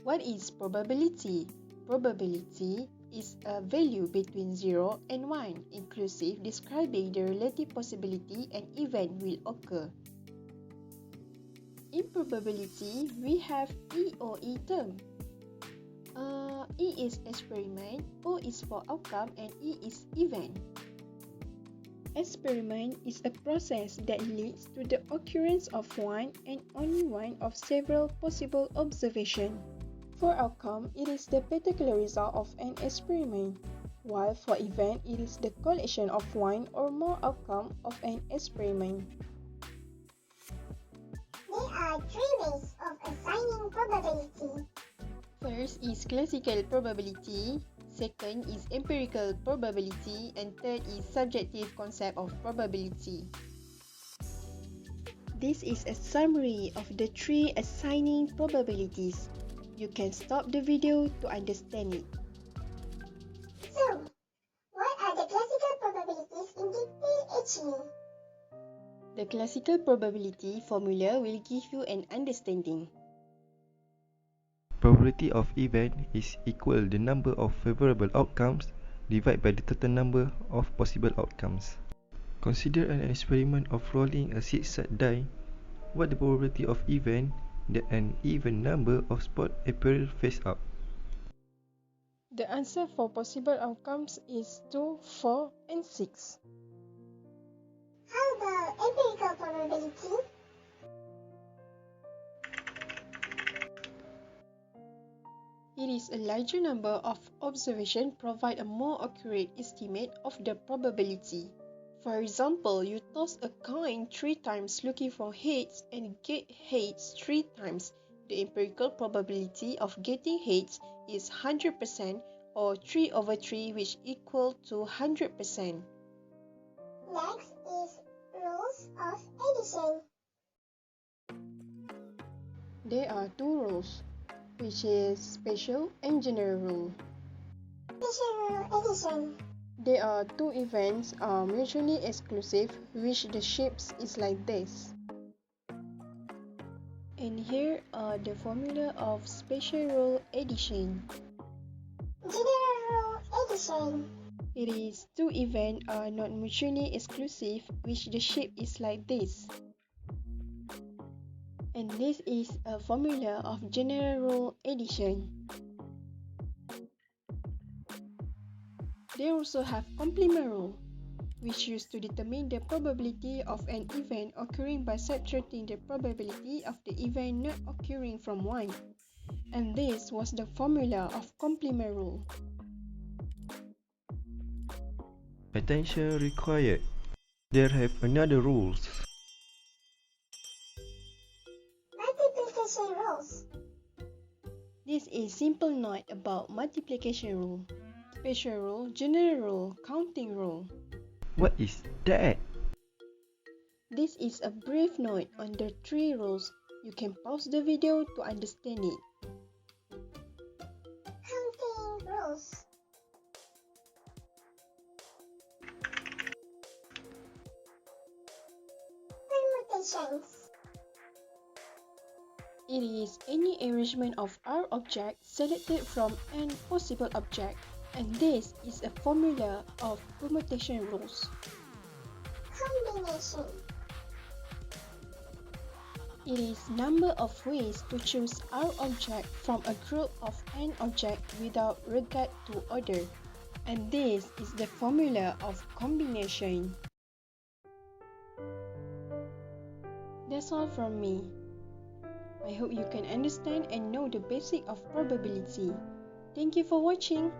What is probability? Probability is a value between 0 and 1, inclusive, describing the relative possibility an event will occur. In probability, we have E or E term. E is experiment, O is for outcome, and E is event. Experiment is a process that leads to the occurrence of one and only one of several possible observations. For outcome, it is the particular result of an experiment, while for event, it is the collection of one or more outcomes of an experiment. There are three ways of assigning probability. First is classical probability, second is empirical probability, and third is subjective concept of probability. This is a summary of the three assigning probabilities. You can stop the video to understand it. So, what are the classical probabilities in detail actually? The classical probability formula will give you an understanding. Probability of event is equal the number of favorable outcomes divided by the total number of possible outcomes. Consider an experiment of rolling a six-sided die. What the probability of event that an even number of spots appear face up? The answer for possible outcomes is 2, 4, and 6. How about empirical probability? It is a larger number of observations provide a more accurate estimate of the probability. For example, you toss a coin 3 times looking for heads and get heads 3 times. The empirical probability of getting heads is 100% or 3 over 3, which equal to 100%. Next is rules of addition. There are two rules, which is special and general rule. Special rule addition. There are two events are mutually exclusive, which the shapes is like this. And here are the formula of special rule addition. General rule addition. It is two events are not mutually exclusive, which the shape is like this. And this is a formula of general rule addition. They also have complement rule, which used to determine the probability of an event occurring by subtracting the probability of the event not occurring from 1. And this was the formula of complement rule. Attention required. There have another rules. Multiplication rules. This is simple note about multiplication rule, special rule, general rule, counting rule. What is that? This is a brief note on the 3 rules. You can pause the video to understand it. Counting rules. Permutations. It is any arrangement of R objects selected from n possible objects, and this is a formula of permutation rules. Combination. It is number of ways to choose R object from a group of n objects without regard to order, and this is the formula of combination. That's all from me. I hope you can understand and know the basic of probability. Thank you for watching.